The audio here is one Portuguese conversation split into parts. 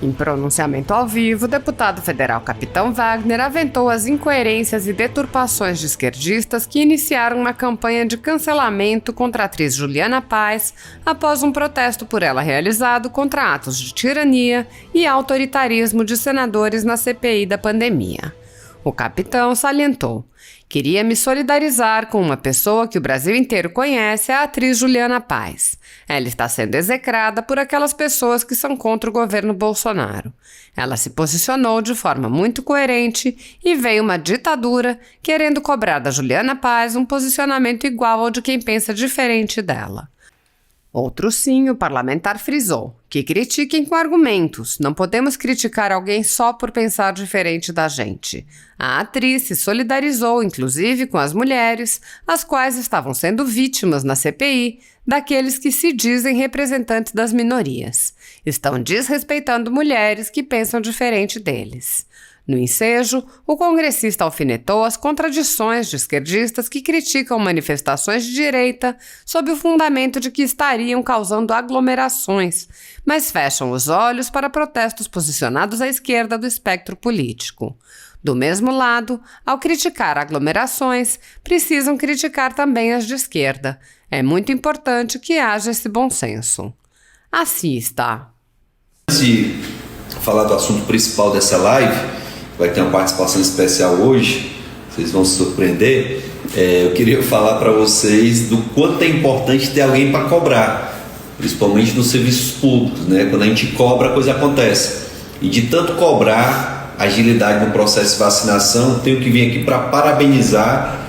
Em pronunciamento ao vivo, o deputado federal Capitão Wagner aventou as incoerências e deturpações de esquerdistas que iniciaram uma campanha de cancelamento contra a atriz Juliana Paes após um protesto por ela realizado contra atos de tirania e autoritarismo de senadores na CPI da pandemia. O capitão salientou: "Queria me solidarizar com uma pessoa que o Brasil inteiro conhece, a atriz Juliana Paes. Ela está sendo execrada por aquelas pessoas que são contra o governo Bolsonaro. Ela se posicionou de forma muito coerente e veio uma ditadura querendo cobrar da Juliana Paes um posicionamento igual ao de quem pensa diferente dela." Outro sim, o parlamentar frisou: "Que critiquem com argumentos. Não podemos criticar alguém só por pensar diferente da gente." A atriz se solidarizou, inclusive, com as mulheres, as quais estavam sendo vítimas na CPI daqueles que se dizem representantes das minorias. Estão desrespeitando mulheres que pensam diferente deles. No ensejo, o congressista alfinetou as contradições de esquerdistas que criticam manifestações de direita sob o fundamento de que estariam causando aglomerações, mas fecham os olhos para protestos posicionados à esquerda do espectro político. Do mesmo lado, ao criticar aglomerações, precisam criticar também as de esquerda. É muito importante que haja esse bom senso. Assista. Antes de falar do assunto principal dessa live, vai ter uma participação especial hoje, vocês vão se surpreender. Eu queria falar para vocês do quanto é importante ter alguém para cobrar, principalmente nos serviços públicos, né? Quando a gente cobra, a coisa acontece. E de tanto cobrar agilidade no processo de vacinação, tenho que vir aqui para parabenizar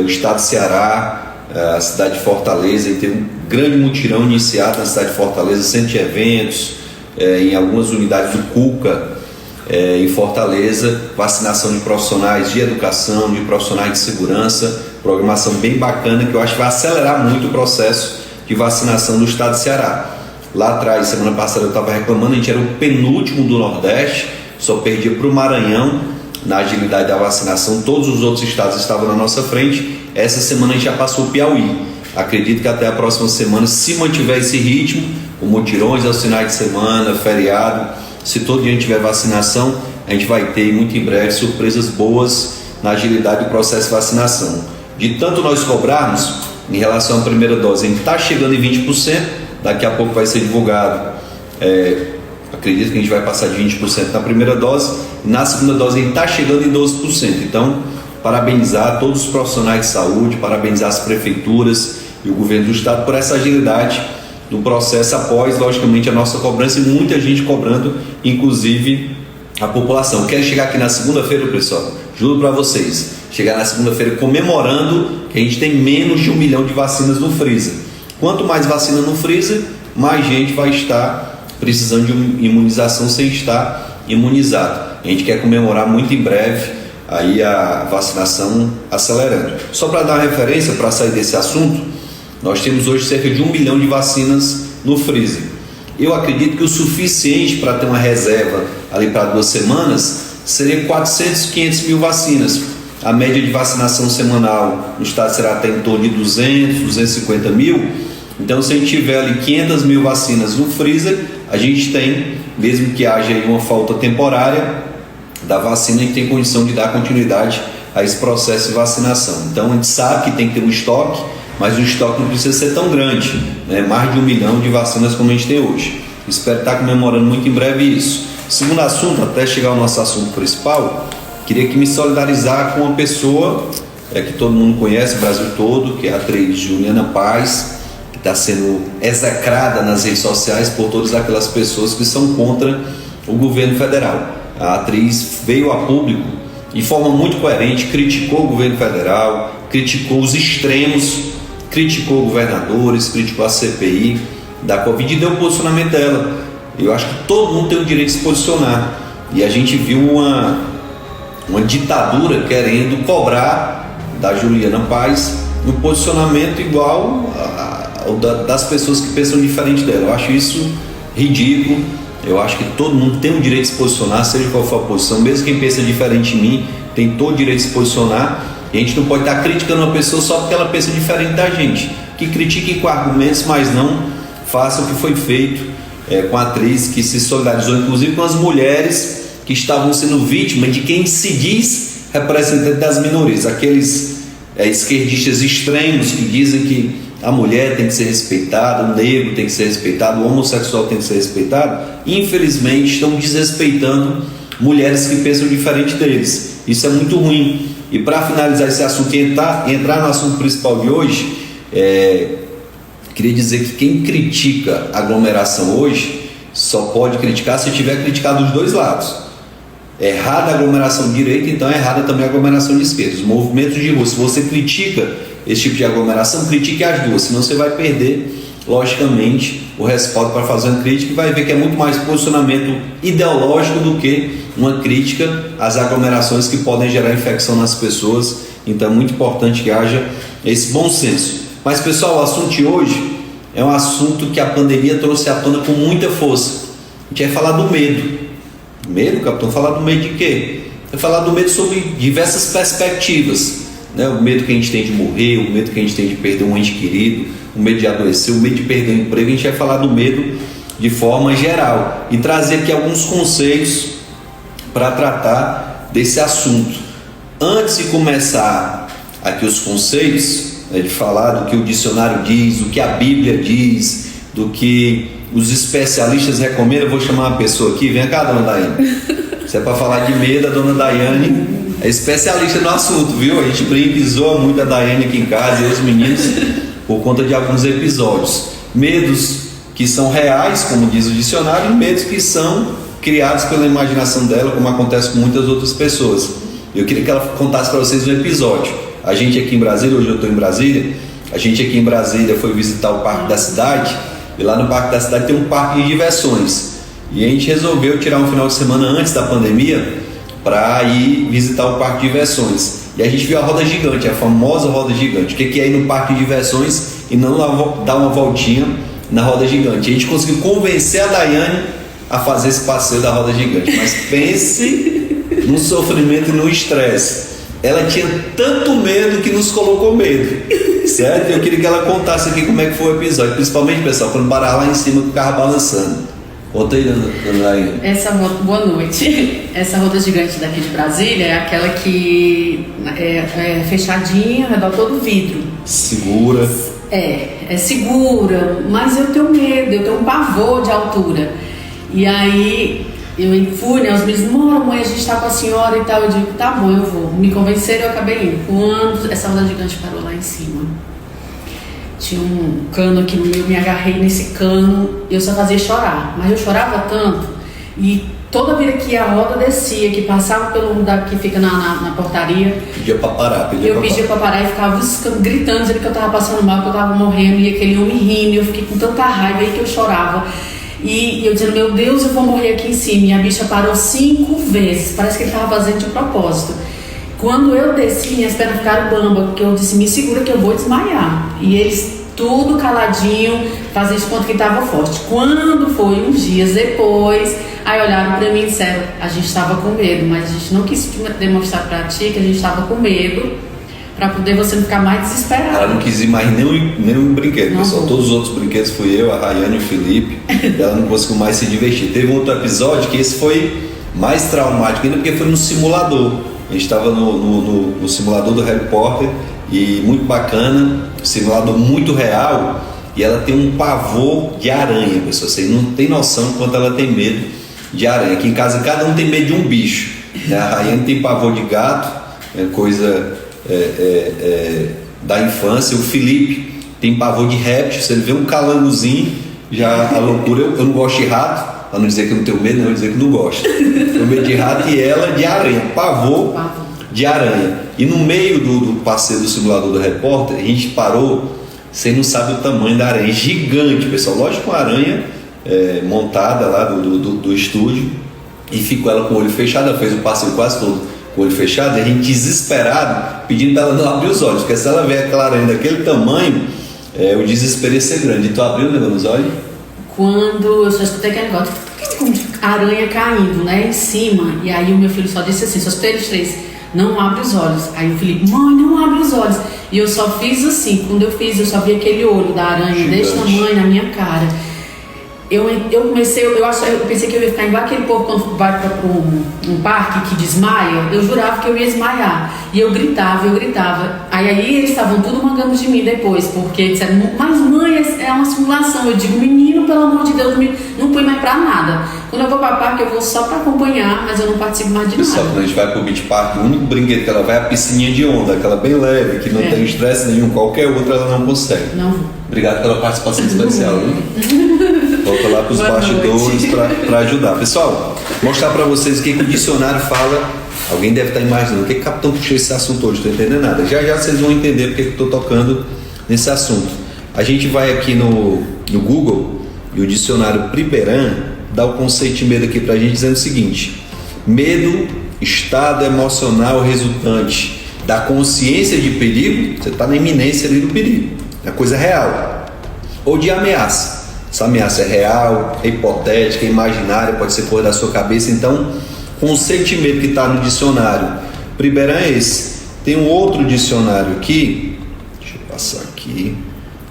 o estado do Ceará, a cidade de Fortaleza, e ter um grande mutirão iniciado na cidade de Fortaleza, centro de eventos, em algumas unidades do CUCA, em Fortaleza, vacinação de profissionais de educação, de profissionais de segurança, programação bem bacana que eu acho que vai acelerar muito o processo de vacinação do estado do Ceará. Lá atrás, semana passada eu estava reclamando, a gente era o penúltimo do Nordeste, só perdia para o Maranhão na agilidade da vacinação, todos os outros estados estavam na nossa frente. Essa semana a gente já passou o Piauí. Acredito que até a próxima semana, se mantiver esse ritmo, com mutirões aos finais de semana, feriado, se todo dia tiver vacinação, a gente vai ter muito em breve surpresas boas na agilidade do processo de vacinação. De tanto nós cobrarmos em relação à primeira dose, a gente está chegando em 20%, daqui a pouco vai ser divulgado. Acredito que a gente vai passar de 20% na primeira dose, na segunda dose a gente está chegando em 12%. Então, parabenizar todos os profissionais de saúde, parabenizar as prefeituras e o governo do estado por essa agilidade do processo após, logicamente, a nossa cobrança e muita gente cobrando, inclusive a população. Quero chegar aqui na segunda-feira, pessoal, juro para vocês, chegar na segunda-feira comemorando que a gente tem menos de 1 milhão de vacinas no freezer. Quanto mais vacina no freezer, mais gente vai estar precisando de imunização sem estar imunizado. A gente quer comemorar muito em breve aí a vacinação acelerando. Só para dar uma referência, para sair desse assunto, nós temos hoje cerca de 1 milhão de vacinas no freezer. Eu acredito que o suficiente para ter uma reserva ali para 2 semanas seria 400, 500 mil vacinas. A média de vacinação semanal no estado será até em torno de 200, 250 mil. Então, se a gente tiver ali 500 mil vacinas no freezer, a gente tem, mesmo que haja aí uma falta temporária da vacina, a gente tem condição de dar continuidade a esse processo de vacinação. Então, a gente sabe que tem que ter um estoque, mas o estoque não precisa ser tão grande, né? Mais de 1 milhão de vacinas como a gente tem hoje. Espero estar comemorando muito em breve isso. Segundo assunto, até chegar ao nosso assunto principal, queria que me solidarizar com uma pessoa que todo mundo conhece, o Brasil todo, que é a atriz Juliana Paes, que está sendo execrada nas redes sociais por todas aquelas pessoas que são contra o governo federal. A atriz veio a público de forma muito coerente, criticou o governo federal, criticou os extremos, criticou governadores, criticou a CPI da Covid e deu o posicionamento dela. Eu acho que todo mundo tem o direito de se posicionar. E a gente viu uma ditadura querendo cobrar da Juliana Paes um posicionamento igual ao das pessoas que pensam diferente dela. Eu acho isso ridículo. Eu acho que todo mundo tem o direito de se posicionar, seja qual for a posição. Mesmo quem pensa diferente de mim tem todo o direito de se posicionar. E a gente não pode estar criticando uma pessoa só porque ela pensa diferente da gente. Que critique com argumentos, mas não faça o que foi feito com a atriz que se solidarizou, inclusive com as mulheres que estavam sendo vítimas de quem se diz representante das minorias, aqueles esquerdistas extremos que dizem que a mulher tem que ser respeitada, o negro tem que ser respeitado, o homossexual tem que ser respeitado. Infelizmente estão desrespeitando mulheres que pensam diferente deles. Isso é muito ruim. E para finalizar esse assunto e entrar no assunto principal de hoje, queria dizer que quem critica a aglomeração hoje só pode criticar se tiver criticado os dois lados. É errada a aglomeração de direita, então é errada também a aglomeração de esquerda. Os movimentos de rua, se você critica esse tipo de aglomeração, critique as duas, senão você vai perder, logicamente, o respaldo para fazer uma crítica e vai ver que é muito mais posicionamento ideológico do que uma crítica às aglomerações que podem gerar infecção nas pessoas. Então é muito importante que haja esse bom senso. Mas, pessoal, o assunto de hoje é um assunto que a pandemia trouxe à tona com muita força. A gente vai falar do medo. Medo, capitão? Falar do medo de quê? Vai falar do medo sobre diversas perspectivas, né? O medo que a gente tem de morrer, o medo que a gente tem de perder um ente querido, o medo de adoecer, o medo de perder o emprego. A gente vai falar do medo de forma geral e trazer aqui alguns conceitos para tratar desse assunto. Antes de começar aqui os conceitos, de falar do que o dicionário diz, do que a Bíblia diz, do que os especialistas recomendam, eu vou chamar uma pessoa aqui. Vem cá, dona Daiane. Se é para falar de medo, a dona Daiane é especialista no assunto, viu? A gente brinca e zoa muito a Daiane aqui em casa e os meninos por conta de alguns episódios. Medos que são reais, como diz o dicionário, e medos que são criados pela imaginação dela, como acontece com muitas outras pessoas. Eu queria que ela contasse para vocês um episódio. A gente aqui em Brasília, hoje eu estou em Brasília, a gente aqui em Brasília foi visitar o Parque da Cidade, e lá no Parque da Cidade tem um parque de diversões. E a gente resolveu tirar um final de semana antes da pandemia para ir visitar o Parque de Diversões. E a gente viu a roda gigante, a famosa roda gigante. O que é ir no Parque de Diversões e não dar uma voltinha na roda gigante? A gente conseguiu convencer a Daiane a fazer esse passeio da roda gigante. Mas pense no sofrimento e no estresse. Ela tinha tanto medo que nos colocou medo, certo? Eu queria que ela contasse aqui como é que foi o episódio, principalmente, pessoal, quando parar lá em cima com o carro balançando. Conta aí, dona Daiane. Boa noite. Essa roda gigante daqui de Brasília é aquela que é fechadinha, ao redor todo vidro. Segura. É segura, mas eu tenho medo, eu tenho um pavor de altura. E aí eu fui, né? Os meninos disseram, mãe, a gente tá com a senhora e tal. Eu digo, tá bom, eu vou. Me convenceram e eu acabei indo. Quando essa roda gigante parou lá em cima, tinha um cano aqui no meio, me agarrei nesse cano, eu só fazia chorar. Mas eu chorava tanto, e toda vida que a roda descia, que passava pelo lugar que fica na portaria, pedia pra parar, pedia pra parar e ficava gritando, dizendo que eu tava passando mal, que eu tava morrendo, e aquele homem rindo, e eu fiquei com tanta raiva aí que eu chorava. E eu dizendo, meu Deus, eu vou morrer aqui em cima. E a bicha parou 5 vezes, parece que ele estava fazendo de propósito. Quando eu desci, minhas pernas ficaram bamba, porque eu disse, me segura que eu vou desmaiar. E eles tudo caladinho, fazendo de conta que estava forte. Quando foi uns dias depois, aí olharam para mim e disseram, a gente estava com medo, mas a gente não quis demonstrar para ti que a gente estava com medo, para poder você não ficar mais desesperado. Ela não quis ir mais nenhum brinquedo, pessoal. Todos os outros brinquedos fui eu, a Rayane e o Felipe. Ela não conseguiu mais se divertir. Teve um outro episódio que esse foi mais traumático ainda, porque foi no simulador. A gente estava no simulador do Harry Potter, e muito bacana, simulador muito real, e ela tem um pavor de aranha, pessoal. Você não tem noção quanto ela tem medo de aranha. Aqui em casa cada um tem medo de um bicho, né? A Rayane tem pavor de gato, é coisa da infância. O Felipe tem pavor de réptil. Se ele vê um calangozinho, já a loucura. Eu não gosto de rato, para não dizer que eu não tenho medo, não, eu dizer que não gosto. Tenho medo de rato, e ela de aranha, pavor de aranha. E no meio do passeio do simulador do Harry Potter, a gente parou, você não sabe o tamanho da aranha, gigante, pessoal. Lógico, uma aranha montada lá do estúdio, e ficou ela com o olho fechado. Ela fez o passeio quase todo com o olho fechado, e a gente desesperado, pedindo para ela não abrir os olhos, porque se ela vê aquela aranha daquele tamanho, o desespero ia ser grande. E tu abriu o negócio nos olhos? Quando eu só escutei aquele negócio, aranha caindo, né, em cima, e aí o meu filho só disse assim, só escutei eles três, não abre os olhos. Aí o Felipe, mãe, não abre os olhos. E eu só fiz assim, quando eu fiz, eu só vi aquele olho da aranha, gigante, desse tamanho na minha cara. eu pensei que eu ia ficar igual aquele povo quando vai para um parque que desmaia. Eu jurava que eu ia desmaiar. E eu gritava. Aí eles estavam tudo mangando de mim depois, porque disseram, mas mãe, é uma simulação. Eu digo, menino, pelo amor de Deus, não põe mais pra nada. Quando eu vou pra parque, eu vou só pra acompanhar, mas eu não participo mais de nada. Pessoal, quando a gente vai pro beach park, o único brinquedo que ela vai é a piscininha de onda, aquela bem leve, que não tem estresse nenhum, qualquer outra ela não consegue. Não. Obrigado pela participação especial, viu? Volta lá pros bastidores para ajudar. Pessoal, mostrar para vocês o que o dicionário fala. Alguém deve estar imaginando o que o capitão puxou esse assunto hoje, não estou entendendo nada. Já vocês vão entender porque eu estou tocando nesse assunto. A gente vai aqui no Google e o dicionário Priberan dá o conceito de medo aqui para a gente, dizendo o seguinte: medo, estado emocional resultante da consciência de perigo, você está na iminência ali do perigo, é coisa real, ou de ameaça. Essa ameaça é real, é hipotética, é imaginária, pode ser coisa da sua cabeça. Então, o conceito de medo que está no dicionário Priberan é esse. Tem um outro dicionário aqui, deixa eu passar aqui,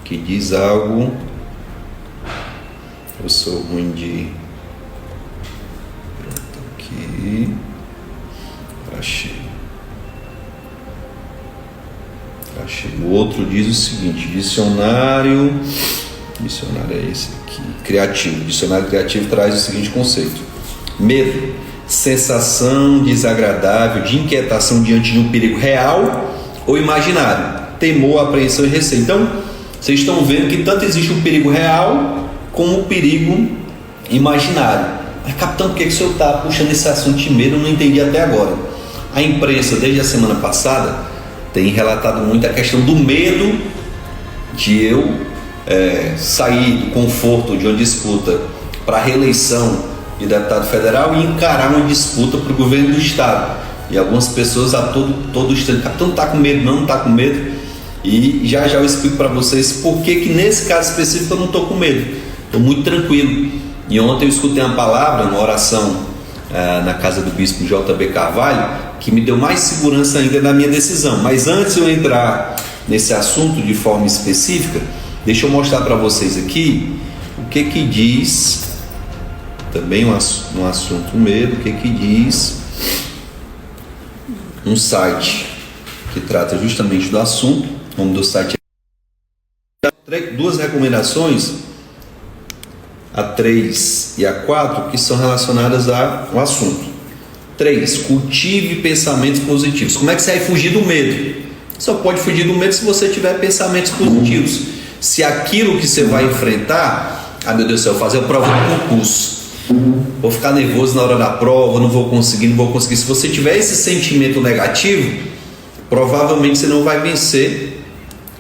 que diz algo. Eu sou ruim de... Pronto, aqui. Achei. O outro diz o seguinte: dicionário é esse aqui, criativo. Dicionário criativo traz o seguinte conceito: medo, sensação desagradável de inquietação diante de um perigo real ou imaginário, temor, apreensão e receio. Então, vocês estão vendo que tanto existe um perigo real como um perigo imaginário. Mas, capitão, por que o senhor está puxando esse assunto de medo? Eu não entendi até agora. A imprensa, desde a semana passada, tem relatado muito a questão do medo de eu sair do conforto de uma disputa para a reeleição de deputado federal e encarar uma disputa para o governo do estado. E algumas pessoas a todo instante: capitão, não está com medo? Não está com medo? E já eu explico para vocês por que nesse caso específico eu não estou com medo, estou muito tranquilo. E ontem eu escutei uma palavra, uma oração na casa do bispo JB Carvalho, que me deu mais segurança ainda na minha decisão. Mas antes de eu entrar nesse assunto de forma específica, deixa eu mostrar para vocês aqui o que diz, também um assunto medo, o que diz um site que trata justamente do assunto. O nome do site é... Duas recomendações, a 3 e a 4, que são relacionadas ao assunto. 3. Cultive pensamentos positivos. Como é que você vai fugir do medo? Só pode fugir do medo se você tiver pensamentos positivos. Se aquilo que você vai enfrentar, meu Deus do céu, fazer a prova do concurso, vou ficar nervoso na hora da prova, não vou conseguir. Se você tiver esse sentimento negativo, provavelmente você não vai vencer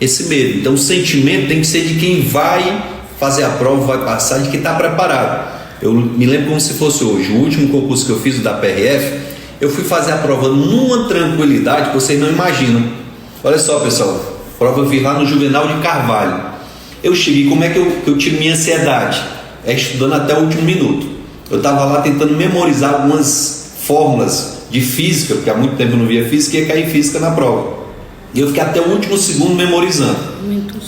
esse medo. Então o sentimento tem que ser de quem vai fazer a prova, vai passar, de quem está preparado. Eu me lembro como se fosse hoje, o último concurso que eu fiz, o da PRF, eu fui fazer a prova numa tranquilidade que vocês não imaginam. Olha só, pessoal, a prova eu fiz lá no Juvenal de Carvalho. Eu cheguei, como é que eu tive minha ansiedade? Estudando até o último minuto. Eu estava lá tentando memorizar algumas fórmulas de física, porque há muito tempo eu não via física, e ia cair física na prova. E eu fiquei até o último segundo memorizando.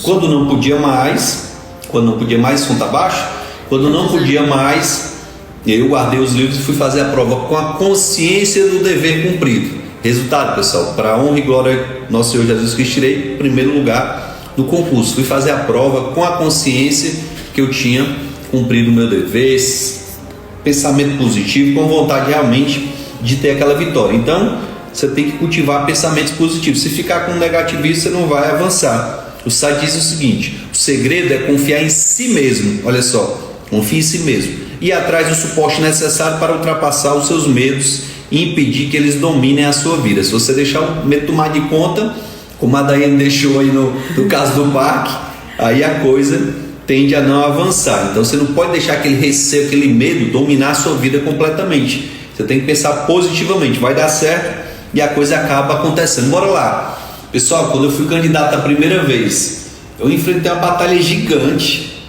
Quando não podia mais, conta abaixo, quando não podia mais, eu guardei os livros e fui fazer a prova com a consciência do dever cumprido. Resultado, pessoal, para a honra e glória do nosso Senhor Jesus Cristo, tirei primeiro lugar no concurso. Fui fazer a prova com a consciência que eu tinha cumprido o meu dever, pensamento positivo, com vontade realmente de ter aquela vitória. Então, você tem que cultivar pensamentos positivos. Se ficar com negativismo, você não vai avançar. O site diz o seguinte: o segredo é confiar em si mesmo. Olha só, confie em si mesmo e atrás do suporte necessário para ultrapassar os seus medos e impedir que eles dominem a sua vida. Se você deixar o medo tomar de conta, como a Daiane deixou aí no caso do parque, aí a coisa tende a não avançar. Então você não pode deixar aquele receio, aquele medo dominar a sua vida completamente. Você tem que pensar positivamente, vai dar certo e a coisa acaba acontecendo. Bora lá. Pessoal, quando eu fui candidato a primeira vez, eu enfrentei uma batalha gigante.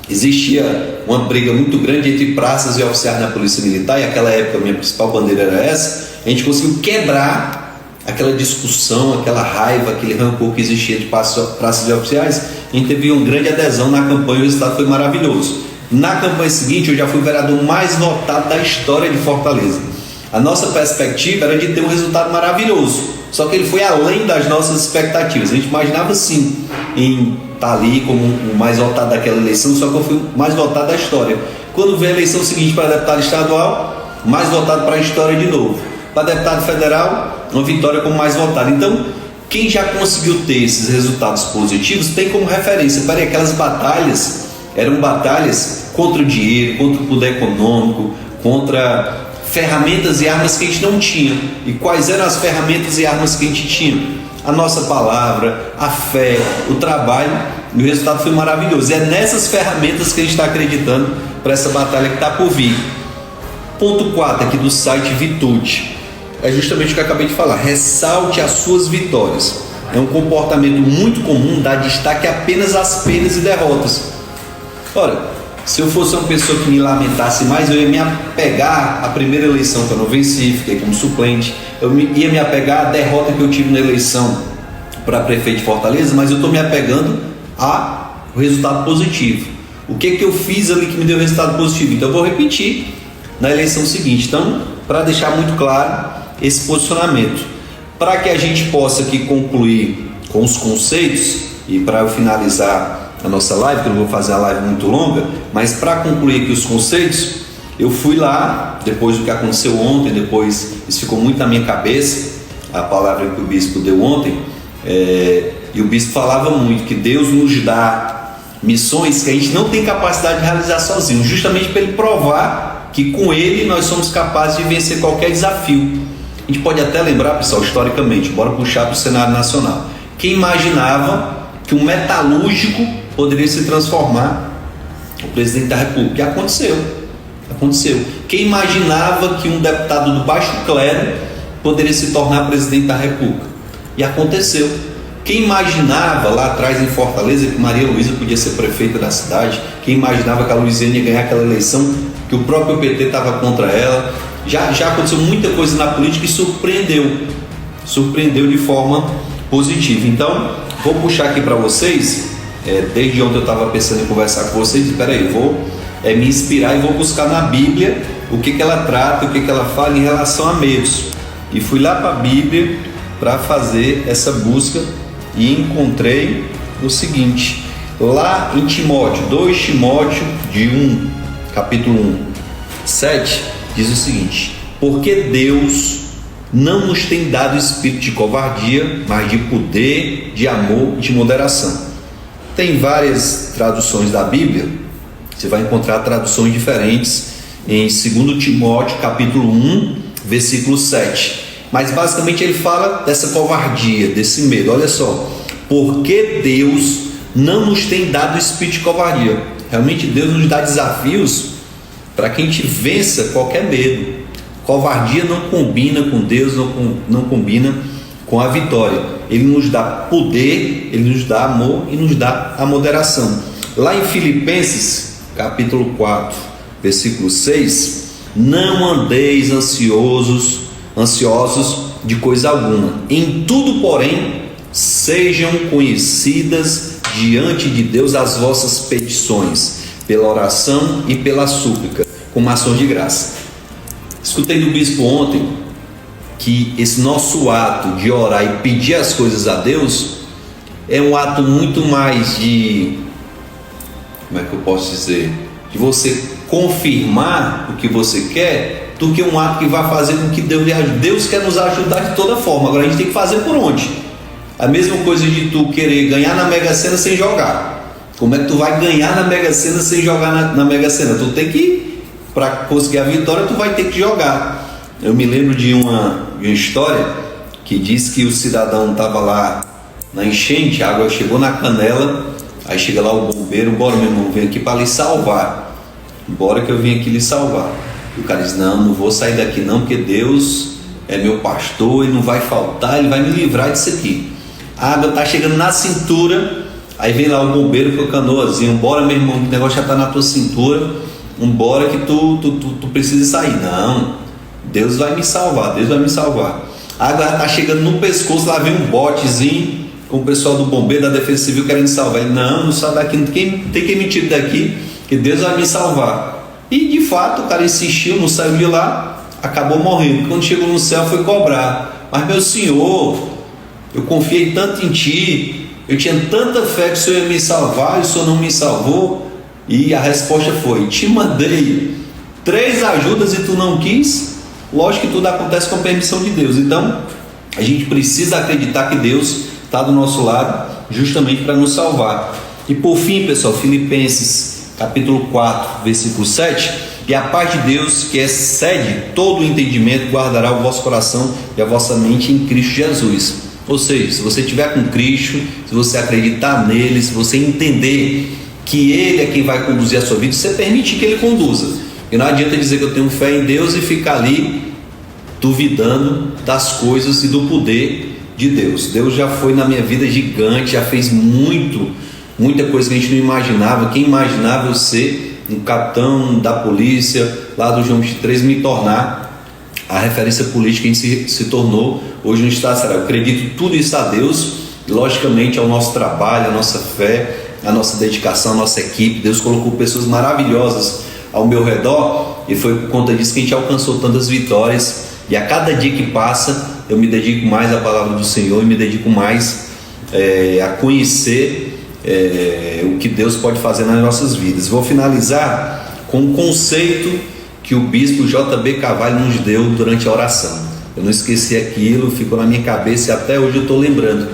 Existia uma briga muito grande entre praças e oficiais da Polícia Militar, e naquela época a minha principal bandeira era essa. A gente conseguiu quebrar aquela discussão, aquela raiva, aquele rancor que existia entre praças e oficiais. A gente teve uma grande adesão na campanha e o resultado foi maravilhoso. Na campanha seguinte, eu já fui o vereador mais votado da história de Fortaleza. A nossa perspectiva era de ter um resultado maravilhoso, só que ele foi além das nossas expectativas. A gente imaginava sim em estar ali como o mais votado daquela eleição, só que eu fui o mais votado da história. Quando veio a eleição seguinte para deputado estadual, mais votado para a história de novo. Para deputado federal, uma vitória como mais votado. Então, quem já conseguiu ter esses resultados positivos tem como referência. Para aquelas batalhas, eram batalhas contra o dinheiro, contra o poder econômico, contra ferramentas e armas que a gente não tinha. E quais eram as ferramentas e armas que a gente tinha? A nossa palavra, a fé, o trabalho, e o resultado foi maravilhoso. E é nessas ferramentas que a gente está acreditando para essa batalha que está por vir. Ponto 4 aqui do site Vitude. É justamente o que eu acabei de falar. Ressalte as suas vitórias. É um comportamento muito comum dar destaque apenas às perdas e derrotas. Ora, se eu fosse uma pessoa que me lamentasse mais, eu ia me apegar à primeira eleição que eu não venci, fiquei como suplente. Ia me apegar à derrota que eu tive na eleição para prefeito de Fortaleza, mas eu estou me apegando ao resultado positivo. O que eu fiz ali que me deu resultado positivo? Então eu vou repetir na eleição seguinte. Então, para deixar muito claro esse posicionamento, para que a gente possa aqui concluir com os conceitos, e para eu finalizar a nossa live, que eu não vou fazer a live muito longa, mas para concluir aqui os conceitos, eu fui lá, depois do que aconteceu ontem, depois isso ficou muito na minha cabeça, a palavra que o bispo deu ontem, e o bispo falava muito que Deus nos dá missões que a gente não tem capacidade de realizar sozinho, justamente para ele provar que com ele nós somos capazes de vencer qualquer desafio. A gente pode até lembrar, pessoal, historicamente, bora puxar para o cenário nacional. Quem imaginava que um metalúrgico poderia se transformar o presidente da República? E aconteceu. Quem imaginava que um deputado do baixo clero poderia se tornar presidente da República? E aconteceu. Quem imaginava lá atrás em Fortaleza que Maria Luísa podia ser prefeita da cidade? Quem imaginava que a Luiziane ia ganhar aquela eleição, que o próprio PT estava contra ela? Já aconteceu muita coisa na política e surpreendeu de forma positiva. Então, vou puxar aqui para vocês, desde ontem eu estava pensando em conversar com vocês, espera aí, vou me inspirar e vou buscar na Bíblia o que ela trata, o que ela fala em relação a medos. E fui lá para a Bíblia para fazer essa busca e encontrei o seguinte, lá em Timóteo, 2 Timóteo de 1, capítulo 1, 7, diz o seguinte: porque Deus não nos tem dado espírito de covardia, mas de poder, de amor e de moderação. Tem várias traduções da Bíblia, você vai encontrar traduções diferentes em 2 Timóteo, capítulo 1, versículo 7. Mas basicamente ele fala dessa covardia, desse medo. Olha só, porque Deus não nos tem dado espírito de covardia. Realmente Deus nos dá desafios para que a gente vença qualquer medo. Covardia não combina com Deus, não combina com a vitória. Ele nos dá poder, ele nos dá amor e nos dá a moderação. Lá em Filipenses, capítulo 4, versículo 6, não andeis ansiosos de coisa alguma. Em tudo, porém, sejam conhecidas diante de Deus as vossas petições, pela oração e pela súplica, com ações de graça. Escutei do bispo ontem que esse nosso ato de orar e pedir as coisas a Deus é um ato muito mais de, como é que eu posso dizer, de você confirmar o que você quer, do que um ato que vai fazer com que Deus lhe ajude. Deus quer nos ajudar de toda forma, agora a gente tem que fazer por onde? A mesma coisa de tu querer ganhar na Mega Sena sem jogar. Como é que tu vai ganhar na Mega Sena sem jogar na Mega Sena? Tu tem que, para conseguir a vitória, tu vai ter que jogar. Eu me lembro de uma história que diz que o cidadão estava lá na enchente, a água chegou na canela, aí chega lá o bombeiro: bora, meu irmão, vem aqui para lhe salvar, bora que eu vim aqui lhe salvar. E o cara diz: não vou sair daqui não, porque Deus é meu pastor, ele não vai faltar, ele vai me livrar disso aqui. A água está chegando na cintura, aí vem lá o bombeiro com a canoazinha: bora, meu irmão, o negócio já está na tua cintura, bora que tu precisa sair. Não, Deus vai me salvar, Deus vai me salvar. A água está chegando no pescoço, lá vem um botezinho com o pessoal do bombeiro, da Defesa Civil querendo salvar. Ele: não sai daqui, não tem quem me tire daqui. que Deus vai me salvar. E de fato o cara insistiu, não saiu de lá, acabou morrendo. Quando chegou no céu foi cobrar: mas meu Senhor, eu confiei tanto em Ti, eu tinha tanta fé que o Senhor ia me salvar e o Senhor não me salvou. E a resposta foi: te mandei 3 ajudas e tu não quis. Lógico que tudo acontece com a permissão de Deus. Então a gente precisa acreditar que Deus está do nosso lado justamente para nos salvar. E por fim, pessoal, Filipenses capítulo 4 versículo 7: e a paz de Deus, que excede todo o entendimento, guardará o vosso coração e a vossa mente em Cristo Jesus. Ou seja, se você estiver com Cristo, se você acreditar nele, se você entender que Ele é quem vai conduzir a sua vida, você permite que Ele conduza. E não adianta dizer que eu tenho fé em Deus e ficar ali duvidando das coisas e do poder de Deus. Deus já foi na minha vida gigante, já fez muita coisa que a gente não imaginava. Quem imaginava eu ser um capitão da polícia lá do João 23, me tornar a referência política que a gente se tornou hoje no Estado de Ceará. Eu acredito tudo isso a Deus, e logicamente ao nosso trabalho, a nossa fé, a nossa dedicação, a nossa equipe. Deus colocou pessoas maravilhosas ao meu redor, e foi por conta disso que a gente alcançou tantas vitórias. E a cada dia que passa eu me dedico mais à palavra do Senhor e me dedico mais a conhecer o que Deus pode fazer nas nossas vidas. Vou finalizar com um conceito que o bispo JB Carvalho nos deu durante a oração. Eu não esqueci aquilo, ficou na minha cabeça e até hoje eu estou lembrando.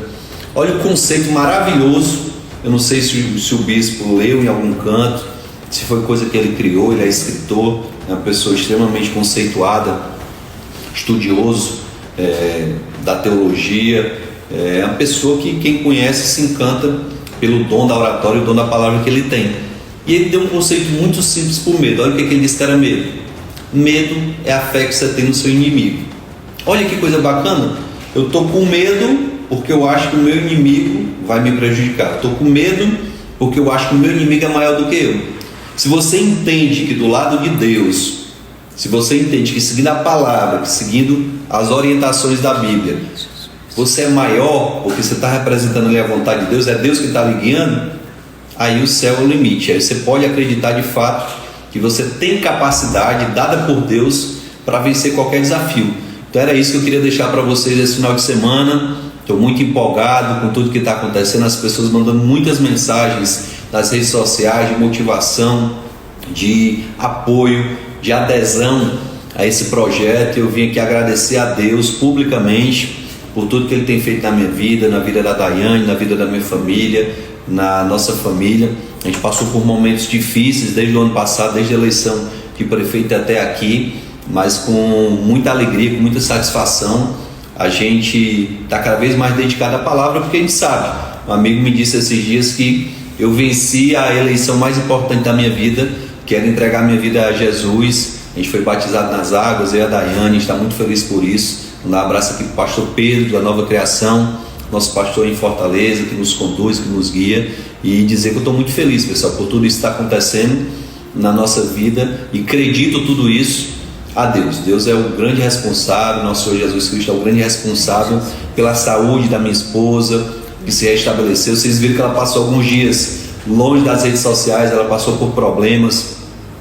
Olha o conceito maravilhoso. Eu não sei se o bispo leu em algum canto, se foi coisa que ele criou. Ele é escritor, é uma pessoa extremamente conceituada, estudioso da teologia, é uma pessoa que quem conhece se encanta pelo dom da oratória e o dom da palavra que ele tem. E ele deu um conceito muito simples para o medo. Olha o que ele disse que era medo. Medo é a fé que você tem no seu inimigo. Olha que coisa bacana. Eu estou com medo porque eu acho que o meu inimigo vai me prejudicar. Estou com medo porque eu acho que o meu inimigo é maior do que eu. Se você entende que do lado de Deus, se você entende que seguindo a palavra, que seguindo as orientações da Bíblia, você é maior porque você está representando ali a vontade de Deus, é Deus que está lhe guiando, aí o céu é o limite. Aí você pode acreditar de fato que você tem capacidade dada por Deus para vencer qualquer desafio. Então era isso que eu queria deixar para vocês esse final de semana. Estou muito empolgado com tudo que está acontecendo, as pessoas mandando muitas mensagens nas redes sociais de motivação, de apoio, de adesão a esse projeto. Eu vim aqui agradecer a Deus publicamente por tudo que Ele tem feito na minha vida, na vida da Daiane, na vida da minha família, na nossa família. A gente passou por momentos difíceis desde o ano passado, desde a eleição de prefeito até aqui, mas com muita alegria, com muita satisfação. A gente está cada vez mais dedicado à palavra, porque a gente sabe. Um amigo me disse esses dias que eu venci a eleição mais importante da minha vida, que era entregar minha vida a Jesus. A gente foi batizado nas águas, eu e a Daiane, a gente está muito feliz por isso. Um abraço aqui para o pastor Pedro, da Nova Criação, nosso pastor em Fortaleza, que nos conduz, que nos guia, e dizer que eu estou muito feliz, pessoal, por tudo isso que está acontecendo na nossa vida, e acredito tudo isso a Deus. Deus é o grande responsável, nosso Senhor Jesus Cristo é o grande responsável pela saúde da minha esposa, que se restabeleceu. Vocês viram que ela passou alguns dias longe das redes sociais, ela passou por problemas,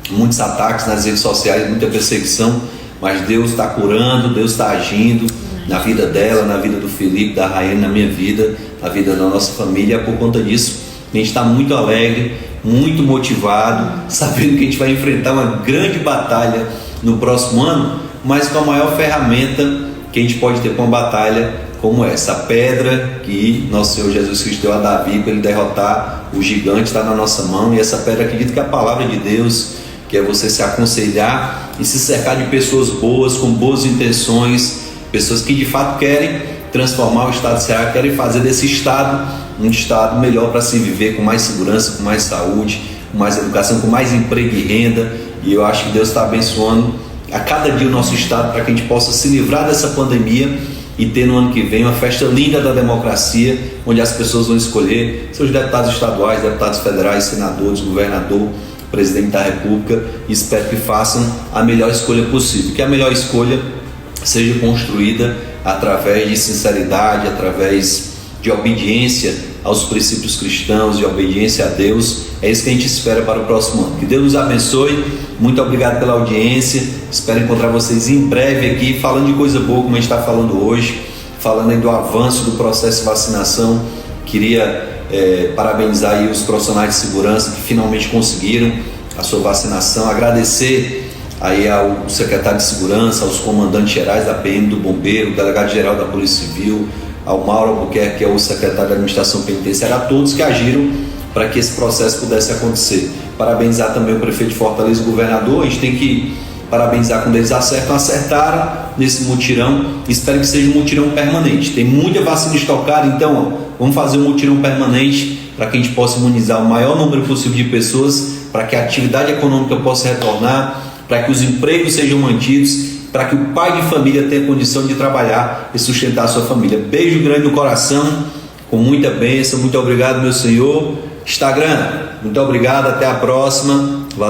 muitos ataques nas redes sociais, muita perseguição, mas Deus está curando, Deus está agindo na vida dela, na vida do Felipe, da Raiane, na minha vida, na vida da nossa família. Por conta disso, a gente está muito alegre, muito motivado, sabendo que a gente vai enfrentar uma grande batalha no próximo ano, mas com a maior ferramenta que a gente pode ter para uma batalha como essa. A pedra que nosso Senhor Jesus Cristo deu a Davi para ele derrotar o gigante está na nossa mão, e essa pedra, acredito que é a palavra de Deus, que é você se aconselhar e se cercar de pessoas boas, com boas intenções, pessoas que de fato querem transformar o estado de Ceará, querem fazer desse estado um estado melhor para se viver, com mais segurança, com mais saúde, com mais educação, com mais emprego e renda. E eu acho que Deus está abençoando a cada dia o nosso estado para que a gente possa se livrar dessa pandemia e ter no ano que vem uma festa linda da democracia, onde as pessoas vão escolher seus deputados estaduais, deputados federais, senadores, governador, presidente da República. E espero que façam a melhor escolha possível, que a melhor escolha seja construída através de sinceridade, através de obediência aos princípios cristãos, de obediência a Deus, É isso que a gente espera para o próximo ano. Que Deus nos abençoe. Muito obrigado pela audiência. Espero encontrar vocês em breve aqui, falando de coisa boa, como a gente está falando hoje, falando aí do avanço do processo de vacinação. Queria parabenizar aí os profissionais de segurança que finalmente conseguiram a sua vacinação. Agradecer aí ao secretário de segurança, aos comandantes gerais da PM, do Bombeiro, delegado-geral da Polícia Civil, ao Mauro Albuquerque, que é o secretário da Administração Penitenciária, a todos que agiram para que esse processo pudesse acontecer. Parabenizar também o prefeito de Fortaleza, o governador. A gente tem que parabenizar quando eles acertaram nesse mutirão. Espero que seja um mutirão permanente. Tem muita vacina estocada, então vamos fazer um mutirão permanente para que a gente possa imunizar o maior número possível de pessoas, para que a atividade econômica possa retornar, para que os empregos sejam mantidos, para que o pai de família tenha condição de trabalhar e sustentar a sua família. Beijo grande no coração, com muita bênção. Muito obrigado, meu Senhor. Instagram, muito obrigado, até a próxima. Valeu.